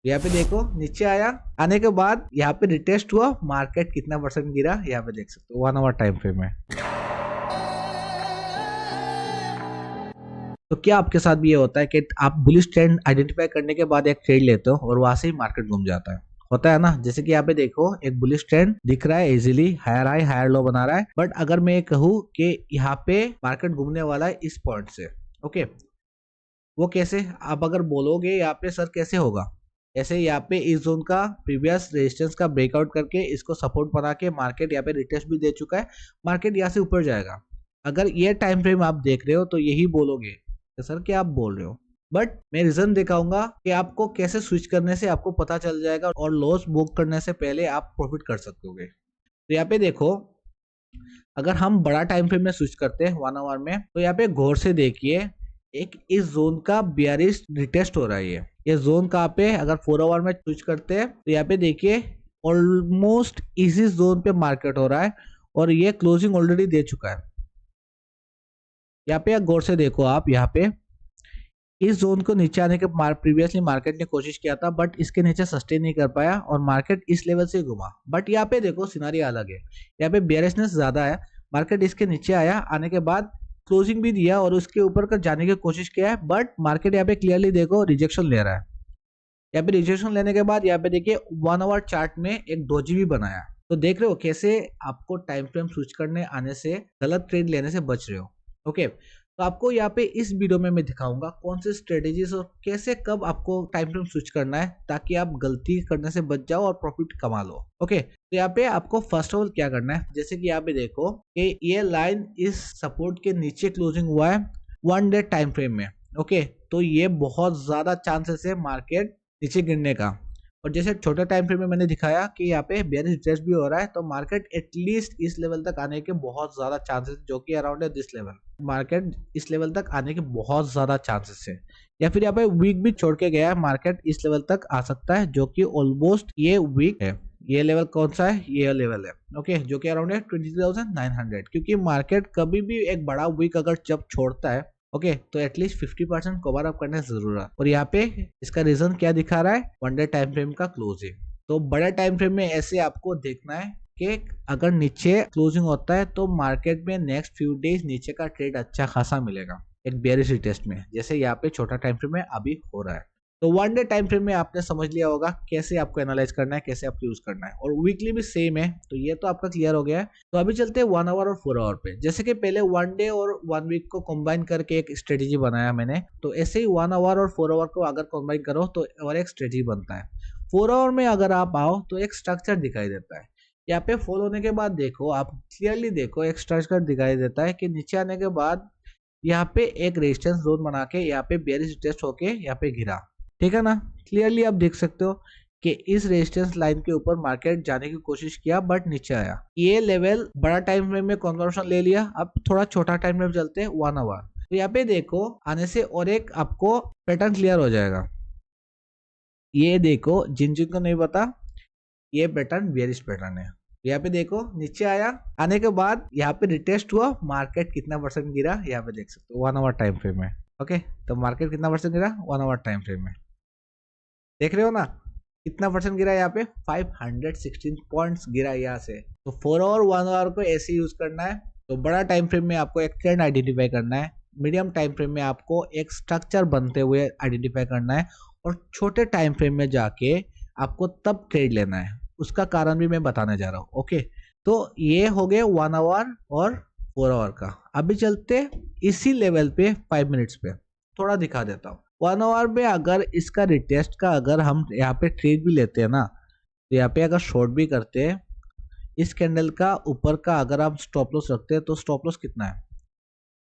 यहाँ पे देखो नीचे आया, आने के बाद यहाँ पे रिटेस्ट हुआ, मार्केट कितना परसेंट गिरा यहाँ पे देख सकते हो 1 आवर टाइम फ्रेम में। तो क्या आपके साथ भी ये होता है कि आप बुलिश ट्रेंड आइडेंटिफाई करने के बाद एक ट्रेड लेते हो और वहां से ही मार्केट घूम जाता है? होता है ना। जैसे कि यहाँ पे देखो एक बुलिश ट्रेंड दिख रहा है, easily higher high higher low बना रहा है, बट अगर मैं ये कहूँ कि यहाँ पे मार्केट घूमने वाला है इस पॉइंट से, ओके, वो कैसे? आप अगर बोलोगे यहाँ पे सर कैसे होगा, ऐसे यहाँ पे इस जोन का प्रीवियस रेजिस्टेंस का ब्रेकआउट करके इसको सपोर्ट बना के मार्केट यहाँ पे रिटेस्ट भी दे चुका है, मार्केट यहाँ से ऊपर जाएगा। अगर ये टाइम फ्रेम आप देख रहे हो तो यही बोलोगे कि सर क्या आप बोल रहे हो, बट मैं रीजन दिखाऊंगा कि आपको कैसे स्विच करने से आपको पता चल जाएगा और लॉस बुक करने से पहले आप प्रॉफिट कर सकते होगे। तो यहाँ पे देखो, अगर हम बड़ा टाइम फ्रेम में स्विच करते हैं 1 आवर में, तो यहाँ पे गौर से देखिए एक इस जोन का बियरिश रिटेस्ट हो रहा है। ये जोन कहाँ पे, अगर 4 आवर में स्विच करते हैं तो यहाँ पे देखिए ऑलमोस्ट इसी जोन पे मार्केट हो रहा है और ये क्लोजिंग ऑलरेडी दे चुका है। यहाँ पे गौर से देखो आप, यहाँ पे इस जोन को नीचे आने के प्रीवियसली मार्केट ने कोशिश किया था, बट इसके नीचे सस्टेन नहीं कर पाया और मार्केट इस लेवल से घुमा। बट यहाँ पे देखो सिनारी अलग है, यहाँ पे बेयरिशनेस ज्यादा है, मार्केट इसके नीचे आया, आने के बाद क्लोजिंग भी दिया और उसके ऊपर का जाने की कोशिश किया है, बट मार्केट यहाँ पे क्लियरली देखो रिजेक्शन ले रहा है। यहाँ पे रिजेक्शन लेने के बाद यहाँ पे देखिए 1 आवर चार्ट में एक डोजी भी बनाया। तो देख रहे हो कैसे आपको टाइम फ्रेम स्विच करने आने से, गलत ट्रेड लेने से बच रहे हो। ओके, तो आपको यहाँ पे इस वीडियो में मैं दिखाऊंगा कौन सी स्ट्रेटेजीज और कैसे कब आपको टाइम फ्रेम स्विच करना है ताकि आप गलती करने से बच जाओ और प्रॉफिट कमा लो। ओके, तो यहाँ पे आपको फर्स्ट ऑफ ऑल क्या करना है, जैसे कि यहाँ पे देखो कि ये लाइन इस सपोर्ट के नीचे क्लोजिंग हुआ है 1 डे टाइम फ्रेम में। ओके, तो ये बहुत ज्यादा चांसेस है मार्केट नीचे गिरने का। और जैसे छोटे टाइम फ्रेम में मैंने दिखाया कि यहाँ पे बेयरिश रिट्रेस भी हो रहा है, तो मार्केट एटलीस्ट इस लेवल तक आने के बहुत ज्यादा चांसेस, जो कि अराउंड है दिस लेवल, मार्केट इस लेवल तक आने के बहुत ज्यादा चांसेस है। या फिर यहाँ पे वीक भी छोड़ के गया है, मार्केट इस लेवल तक आ सकता है, जो कि ऑलमोस्ट ये वीक है। ये लेवल कौन सा है, ये लेवल है, ओके, जो कि अराउंड है 23,900। क्योंकि मार्केट कभी भी एक बड़ा वीक अगर जब छोड़ता है, ओके, तो एटलीस्ट 50% कवर अप करने से जरूर है। और यहाँ पे इसका रीजन क्या दिखा रहा है, 1 डे टाइम फ्रेम का क्लोजिंग। तो बड़े टाइम फ्रेम में ऐसे आपको देखना है कि अगर नीचे क्लोजिंग होता है तो मार्केट में नेक्स्ट फ्यू डेज नीचे का ट्रेड अच्छा खासा मिलेगा एक बेयरिश टेस्ट में, जैसे यहाँ पे छोटा टाइम फ्रेम में अभी हो रहा है। तो 1 डे टाइम फ्रेम में आपने समझ लिया होगा कैसे आपको एनालाइज करना है, कैसे आपको यूज करना है, और वीकली भी सेम है। तो ये तो आपका क्लियर हो गया है। तो अभी चलते हैं 1 आवर और 4 आवर पे। जैसे कि पहले 1 डे और 1 वीक को कंबाइन करके एक स्ट्रेटेजी बनाया मैंने, तो ऐसे ही 1 आवर और 4 आवर को अगर कंबाइन करो तो और एक स्ट्रेटेजी बनता है। 4 आवर में अगर आप आओ तो एक स्ट्रक्चर दिखाई देता है। यहाँ पे फॉल होने के बाद देखो आप, क्लियरली देखो एक स्ट्रक्चर दिखाई देता है कि नीचे आने के बाद यहाँ पे एक रेजिस्टेंस जोन बना के यहाँ पे बेयरिश टेस्ट होके यहाँ पे गिरा, ठीक है ना। क्लियरली आप देख सकते हो कि इस रेजिस्टेंस लाइन के ऊपर मार्केट जाने की कोशिश किया बट नीचे आया। ये लेवल बड़ा टाइम फ्रेम में कन्वर्शन ले लिया। अब थोड़ा छोटा टाइम फ्रेम चलते हैं 1 आवर। तो यहाँ पे देखो आने से और एक आपको पैटर्न क्लियर हो जाएगा। ये देखो, जिन जिन को नहीं पता, ये पैटर्न बेयरिश पैटर्न है। यहाँ पे देखो नीचे आया, आने के बाद यहाँ पे रिटेस्ट हुआ, मार्केट कितना परसेंट गिरा यहाँ पे देख सकते हो 1 आवर टाइम फ्रेम में। ओके, तो मार्केट कितना परसेंट गिरा 1 आवर टाइम फ्रेम में, देख रहे हो ना कितना परसेंट गिरा यहाँ पे, 516 पॉइंट्स गिरा यहाँ से। तो 4 आवर 1 आवर को ऐसे यूज करना है। तो बड़ा टाइम फ्रेम में आपको एक ट्रेंड आइडेंटिफाई करना है, मीडियम टाइम फ्रेम में आपको एक स्ट्रक्चर बनते हुए आइडेंटिफाई करना है, और छोटे टाइम फ्रेम में जाके आपको तब ट्रेड लेना है। उसका कारण भी मैं बताने जा रहा हूँ। ओके, तो ये हो गए 1 आवर और 4 आवर का। अभी चलते इसी लेवल पे 5 मिनट्स पे, थोड़ा दिखा देता हूँ। 1 आवर में अगर इसका रिटेस्ट का अगर हम यहाँ पे ट्रेड भी लेते हैं ना, तो यहाँ पे अगर शॉर्ट भी करते हैं, इस कैंडल का ऊपर का अगर आप स्टॉप लॉस रखते हैं तो स्टॉप लॉस कितना है,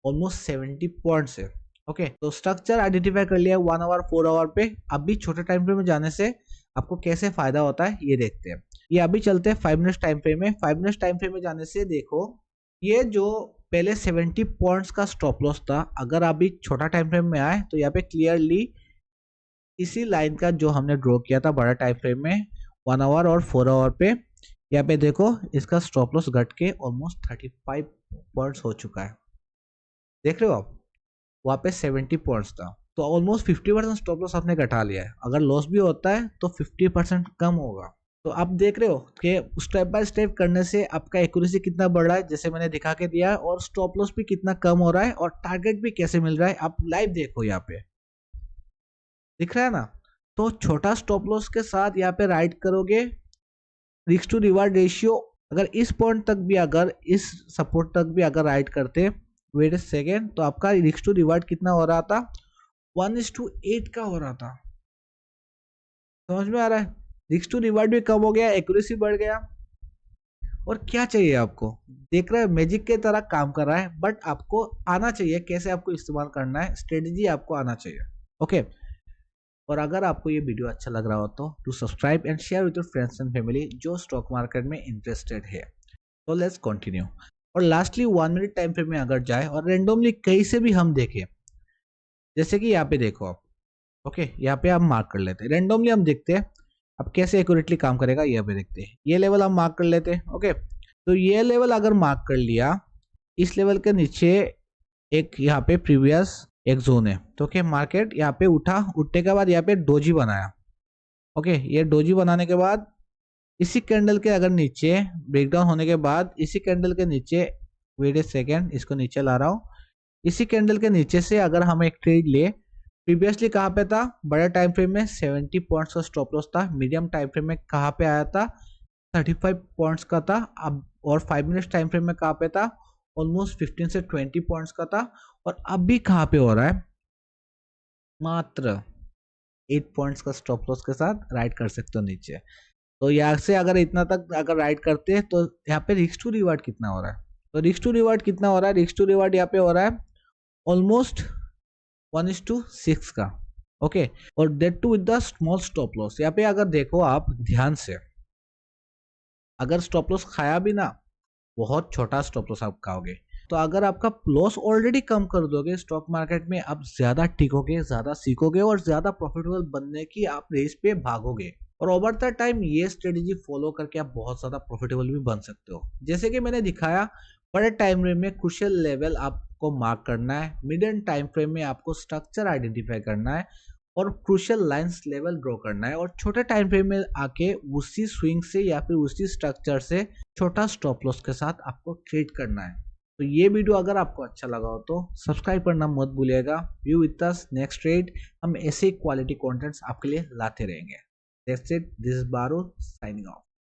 ऑलमोस्ट 70 पॉइंट्स है। ओके, तो स्ट्रक्चर आइडेंटिफाई कर लिया 1 आवर 4 आवर पे। अभी छोटे टाइम फ्रेम में जाने से आपको कैसे फायदा होता है ये देखते हैं। ये अभी चलते हैं 5 मिनट्स टाइम फ्रेम में। 5 मिनट्स टाइम फ्रेम में जाने से देखो, ये जो पहले 70 पॉइंट्स का स्टॉप लॉस था, अगर अभी छोटा टाइम फ्रेम में आए तो यहाँ पे क्लियरली इसी लाइन का जो हमने ड्रॉ किया था बड़ा टाइम फ्रेम में 1 आवर और 4 आवर पे, यहाँ पे देखो इसका स्टॉप लॉस घट के ऑलमोस्ट 35 पॉइंट्स हो चुका है। देख रहे हो आप, वहां पे 70 पॉइंट्स था। तो ऑलमोस्ट 50% स्टॉप लॉस आपने घटा लिया है। अगर लॉस भी होता है तो 50% कम होगा। तो आप देख रहे हो कि स्टेप बाय स्टेप करने से आपका एक्यूरेसी कितना बढ़ रहा है, जैसे मैंने दिखा के दिया है, और स्टॉप लॉस भी कितना कम हो रहा है और टारगेट भी कैसे मिल रहा है। आप लाइव देखो, यहाँ पे दिख रहा है ना। तो छोटा स्टॉप लॉस के साथ यहाँ पे राइट करोगे, रिस्क टू रिवार्ड रेशियो अगर इस पॉइंट तक भी, अगर इस सपोर्ट तक भी अगर राइट करते, वेट ए सेकेंड, तो आपका रिस्क टू रिवार्ड कितना हो रहा था, 1:8 का हो रहा था। समझ में आ रहा है। रिस्क टू रिवार्ड भी कम हो गया, एक्यूरेसी बढ़ गया, और क्या चाहिए आपको। देख रहे हैं मैजिक के तरह काम कर रहा है, बट आपको आना चाहिए कैसे आपको इस्तेमाल करना है, स्ट्रेटेजी आपको आना चाहिए। ओके। और अगर आपको ये वीडियो अच्छा लग रहा हो तो subscribe and share with your friends and family जो स्टॉक मार्केट में इंटरेस्टेड है। तो लेट्स कंटिन्यू। और लास्टली 1 मिनट टाइम फ्रेम में अगर जाए और रेंडमली कहीं से भी हम देखें, जैसे कि यहाँ पे देखो आप, ओके, यहाँ पे आप मार्क कर लेते हैं, रेंडमली हम देखते हैं अब कैसे एक्यूरेटली काम करेगा। यहाँ पे देखते हैं, ये लेवल हम मार्क कर लेते हैं। ओके, तो ये लेवल अगर मार्क कर लिया, इस लेवल के नीचे एक यहाँ पे प्रीवियस एक जोन है, तो ओके, मार्केट यहाँ पे उठा, उठने के बाद यहाँ पे डोजी बनाया। ओके, ये डोजी बनाने के बाद इसी कैंडल के अगर नीचे ब्रेकडाउन होने के बाद, इसी कैंडल के नीचे, वेट ए सेकेंड, इसको नीचे ला रहा हूँ, इसी कैंडल के नीचे से अगर हम एक ट्रेड ले, प्रीवियसली कहाँ पे था, बड़े टाइम फ्रेम में 70 पॉइंट्स का स्टॉप लॉस था, मीडियम टाइम फ्रेम में कहाँ पे आया था, 35 पॉइंट्स का था अब, और 5 मिनट्स टाइम फ्रेम में कहाँ पे था, ऑलमोस्ट 15 से 20 पॉइंट्स का था, और अब भी कहाँ पे हो रहा है, मात्र 8 पॉइंट्स का स्टॉप लॉस के साथ राइड कर सकते हो नीचे। तो यहाँ से अगर इतना तक अगर राइड करते हैं तो यहाँ पे रिस्क टू रिवार्ड कितना हो रहा है, तो रिस्क टू रिवार्ड कितना हो रहा है, रिस्क टू रिवार्ड यहाँ पे हो रहा है ऑलमोस्ट 1:6 का। ओके, और that to with the small stop loss. यहाँ पे अगर देखो आप ध्यान से, अगर स्टॉप लॉस खाया भी ना, बहुत छोटा स्टॉप लॉस आप खाओगे, तो अगर आपका लॉस ऑलरेडी कम कर दोगे स्टॉक मार्केट में, आप ज्यादा टिकोगे, ज्यादा सीखोगे, और ज्यादा प्रॉफिटेबल बनने की आप रेस पे भागोगे। और ओवर द टाइम ये स्ट्रेटेजी फॉलो करके आप बहुत ज्यादा प्रॉफिटेबल भी बन सकते हो। जैसे कि मैंने दिखाया, बड़े टाइम फ्रेम में क्रूशियल लेवल आपको मार्क करना है, मीडियम टाइम फ्रेम में आपको स्ट्रक्चर आइडेंटिफाई करना है, और क्रूशियल लाइंस लेवल ड्रॉ करना है, और छोटे टाइम फ्रेम में आके उसी स्विंग से या फिर उसी स्ट्रक्चर से छोटा स्टॉप लॉस के साथ आपको ट्रेड करना है। तो ये वीडियो अगर आपको अच्छा लगा हो तो सब्सक्राइब करना मत भूलिएगा। View with us next trade, हम ऐसे क्वालिटी कंटेंट्स आपके लिए लाते रहेंगे। That's it. This is Baru signing off.